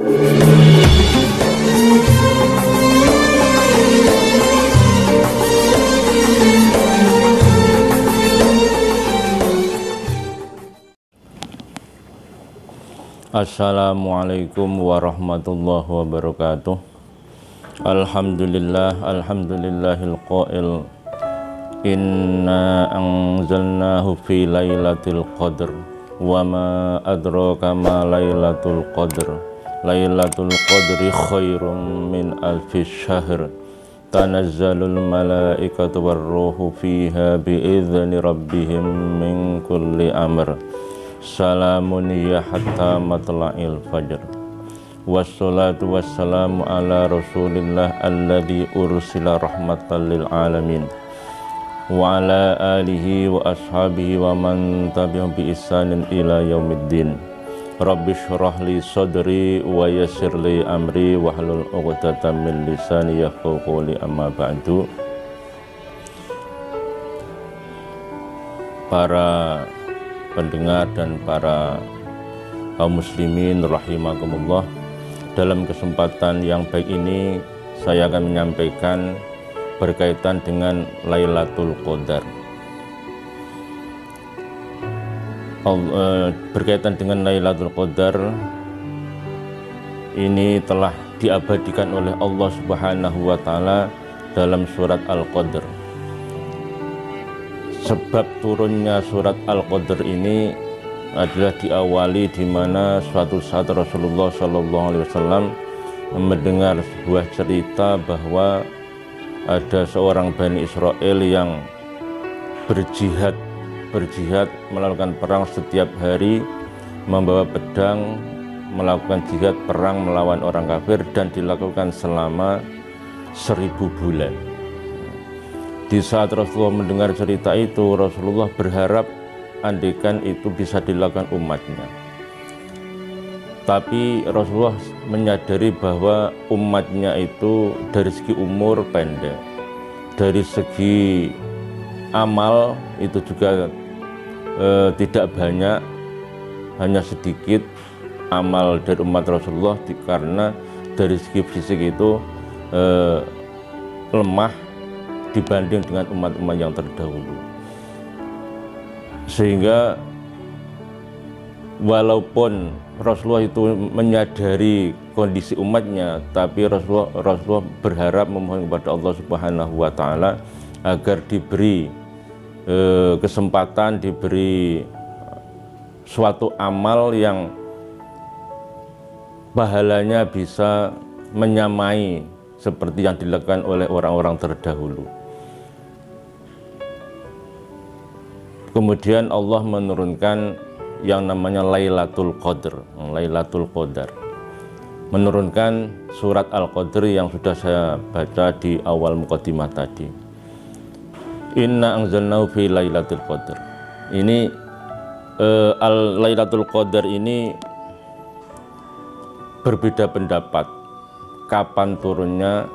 Assalamualaikum warahmatullahi wabarakatuh. Alhamdulillahil qail inna anzalnahu fi lailatul qadr wa ma adraka ma lailatul qadr lailatul qadri khairum min alfi syahr tanazzalul malaikatu warruhu fiha bi'idzni rabbihim min kulli amr salamun ya hatta matla'il fajr. Wassalatu wassalamu ala rasulillah alladhi ursila rahmatan lil alamin wa ala alihi wa ashabihi wa man tabi'ahum bi ihsanin ila yaumiddin. Rabbi shrah li sadri wa yassir li amri wahlul 'uqdatam min lisani yafqahu qawli, amma ba'du. Para pendengar dan para kaum muslimin rahimakumullah, dalam kesempatan yang baik ini saya akan menyampaikan berkaitan dengan Lailatul Qadar. Berkaitan dengan Lailatul Qadar ini telah diabadikan oleh Allah Subhanahu wa taala dalam surat Al-Qadr. Sebab turunnya surat Al-Qadr ini adalah diawali di mana suatu saat Rasulullah SAW mendengar sebuah cerita bahwa ada seorang Bani Israel yang berjihad melakukan perang setiap hari, membawa pedang, melakukan jihad perang melawan orang kafir, dan dilakukan selama 1000 bulan. Di saat Rasulullah mendengar cerita itu, Rasulullah berharap andaikan itu bisa dilakukan umatnya. Tapi Rasulullah menyadari bahwa umatnya itu dari segi umur pendek, dari segi amal itu juga tidak banyak, hanya sedikit amal dari umat Rasulullah, karena dari segi fisik itu lemah dibanding dengan umat-umat yang terdahulu. Sehingga walaupun Rasulullah itu menyadari kondisi umatnya, tapi Rasulullah berharap memohon kepada Allah Subhanahu wa taala agar diberi kesempatan, diberi suatu amal yang pahalanya bisa menyamai seperti yang dilakukan oleh orang-orang terdahulu. Kemudian Allah menurunkan yang namanya Lailatul Qadr, menurunkan surat Al-Qadr yang sudah saya baca di awal muqaddimah tadi. Inna anzalnahu fi Lailatul Qadr. Ini Lailatul Qadr ini berbeda pendapat kapan turunnya.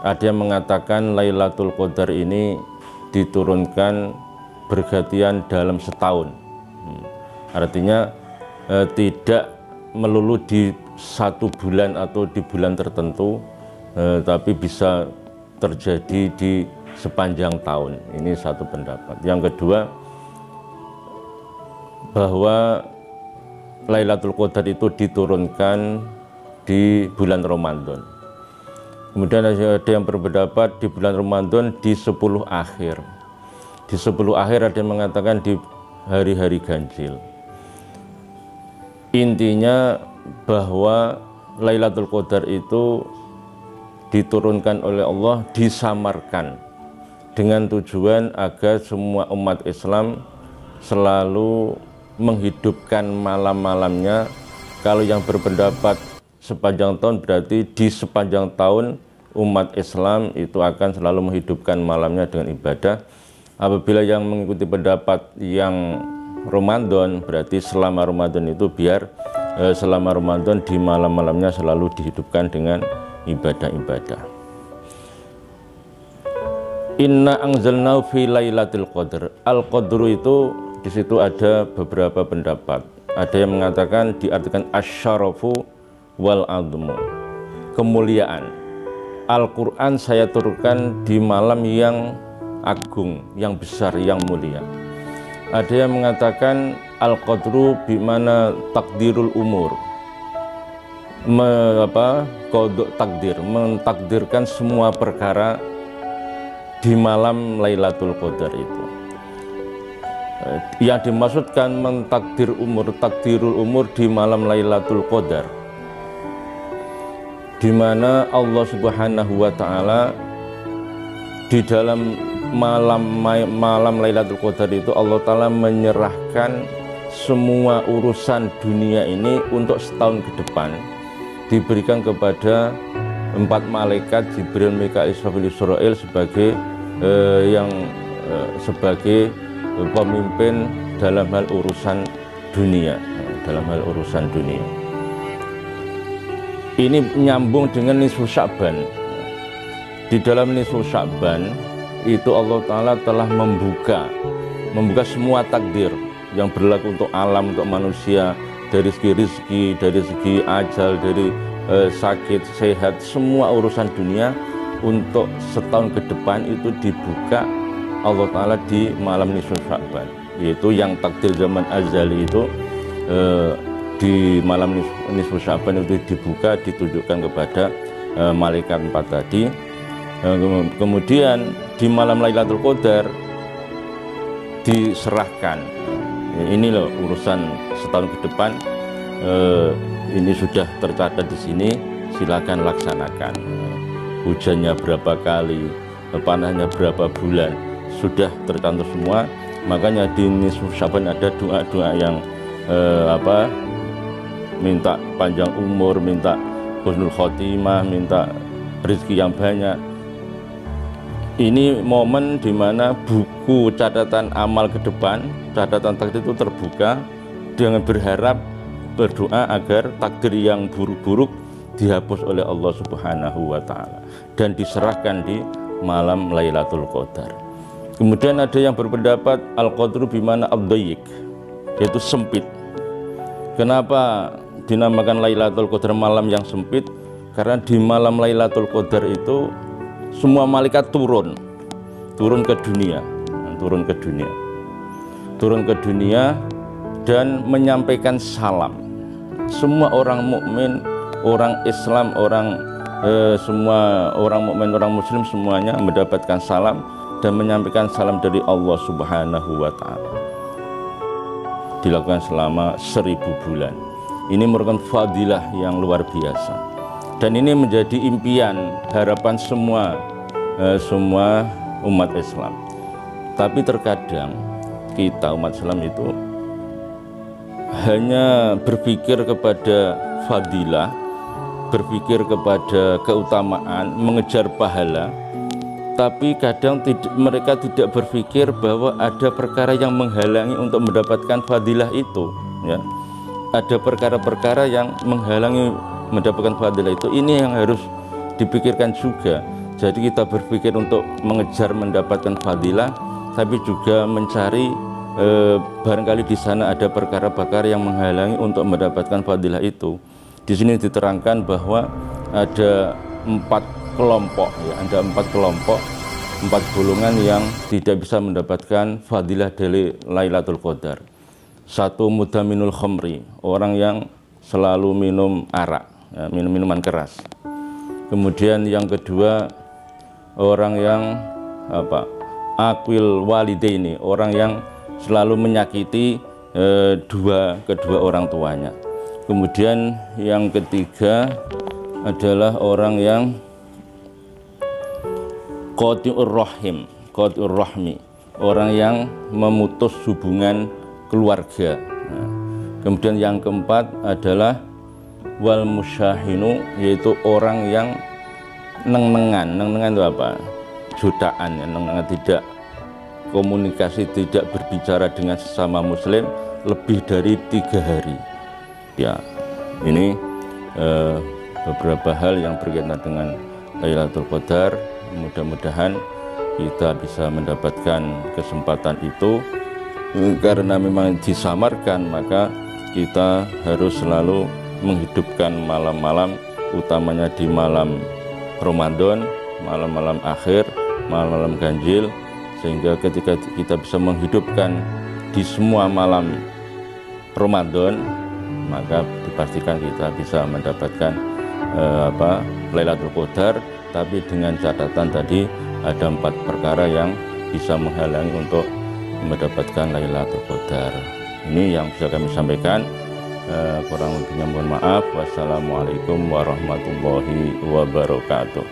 Ada yang mengatakan Lailatul Qadar ini diturunkan bergantian dalam setahun. Artinya tidak melulu di satu bulan atau di bulan tertentu, tapi bisa terjadi di sepanjang tahun. Ini satu pendapat. Yang kedua, bahwa Lailatul Qadar itu diturunkan di bulan Ramadan. Kemudian ada yang berpendapat di bulan Ramadan di 10 akhir. Di 10 akhir ada yang mengatakan di hari-hari ganjil. Intinya bahwa Lailatul Qadar itu diturunkan oleh Allah, disamarkan dengan tujuan agar semua umat Islam selalu menghidupkan malam-malamnya. Kalau yang berpendapat sepanjang tahun, berarti di sepanjang tahun umat Islam itu akan selalu menghidupkan malamnya dengan ibadah. Apabila yang mengikuti pendapat yang Ramadan, berarti selama Ramadan itu biar selama Ramadan di malam-malamnya selalu dihidupkan dengan ibadah-ibadah. Inna anzalnahu fi lailatul qadr. Al-qadru itu di situ ada beberapa pendapat. Ada yang mengatakan diartikan asyarafu wal admu, kemuliaan. Al-Quran saya turunkan di malam yang agung, yang besar, yang mulia. Ada yang mengatakan al-qadru bimana takdirul umur, kodok takdir, mentakdirkan semua perkara di malam Lailatul Qadar itu. Yang dimaksudkan mentakdir umur, takdirul umur di malam Lailatul Qadar, di mana Allah Subhanahu wa Ta'ala di dalam malam Lailatul Qadar itu Allah Ta'ala menyerahkan semua urusan dunia ini untuk setahun ke depan, diberikan kepada 4 malaikat Jibril, Mikail, Israfil sebagai sebagai pemimpin dalam hal urusan dunia, Ini nyambung dengan nisfu Sya'ban. Di dalam nisfu Sya'ban itu Allah Ta'ala telah membuka semua takdir yang berlaku untuk alam, untuk manusia, dari segi rizki, dari segi ajal, dari sakit, sehat, semua urusan dunia untuk setahun ke depan itu dibuka Allah Ta'ala di malam nisfu Sya'ban, yaitu yang takdir zaman azali itu di malam nisfu Sya'ban itu dibuka, ditunjukkan kepada malaikat 4 tadi. Kemudian di malam Lailatul Qadar diserahkan. Ini loh urusan setahun ke depan, ini sudah tercatat di sini, silakan laksanakan. Hujannya berapa kali, panahnya berapa bulan, sudah tercantum semua. Makanya di nisfu Sya'ban ada doa-doa yang minta panjang umur, minta husnul khotimah, minta rezeki yang banyak. Ini momen dimana buku catatan amal ke depan, catatan takdir itu terbuka dengan berdoa agar takdir yang buruk-buruk dihapus oleh Allah Subhanahu wa Ta'ala dan diserahkan di malam Lailatul Qadar. Kemudian ada yang berpendapat al-qadru bimana ad-dayiq, yaitu sempit. Kenapa dinamakan Lailatul Qadar malam yang sempit? Karena di malam Lailatul Qadar itu semua malaikat turun ke dunia dan menyampaikan salam. Semua orang mukmin, orang Islam, semua orang mukmin, orang Muslim semuanya mendapatkan salam dan menyampaikan salam dari Allah Subhanahu wa Ta'ala. Dilakukan selama 1000 bulan. Ini merupakan fadilah yang luar biasa, dan ini menjadi impian, harapan semua umat Islam. Tapi terkadang kita umat Islam itu hanya berpikir kepada fadilah, berpikir kepada keutamaan, mengejar pahala, tapi kadang mereka tidak berpikir bahwa ada perkara yang menghalangi untuk mendapatkan fadilah itu, ya. Ada perkara-perkara yang menghalangi mendapatkan fadilah itu. Ini yang harus dipikirkan juga. Jadi kita berpikir untuk mengejar mendapatkan fadilah, tapi juga mencari barangkali di sana ada perkara-perkara yang menghalangi untuk mendapatkan fadilah itu. Di sini diterangkan bahwa ada 4 kelompok, ya, ada 4 kelompok, 4 golongan yang tidak bisa mendapatkan fadilah dari Lailatul Qadar. 1, mudaminul khamri, orang yang selalu minum arak, ya, minuman keras. Kemudian yang kedua, orang yang aqil walidaini, orang yang selalu menyakiti kedua orang tuanya. Kemudian yang ketiga adalah orang yang qati'ur rahmi, orang yang memutus hubungan keluarga. Nah, kemudian yang keempat adalah wal musyahinu, yaitu orang yang neng-nengan itu apa? Jutaan, ya, neng-nengan, tidak komunikasi, tidak berbicara dengan sesama muslim lebih dari 3 hari. Ya, ini beberapa hal yang berkaitan dengan Lailatul Qadar. Mudah-mudahan kita bisa mendapatkan kesempatan itu. Karena memang disamarkan, maka kita harus selalu menghidupkan malam-malam, utamanya di malam Ramadan, malam-malam akhir, malam-malam ganjil, sehingga ketika kita bisa menghidupkan di semua malam Ramadan, maka dipastikan kita bisa mendapatkan Lailatul Qadar. Tapi dengan catatan tadi ada 4 perkara yang bisa menghalangi untuk mendapatkan Lailatul Qadar. Ini yang bisa kami sampaikan. Kurang lebihnya mohon maaf. Wassalamualaikum warahmatullahi wabarakatuh.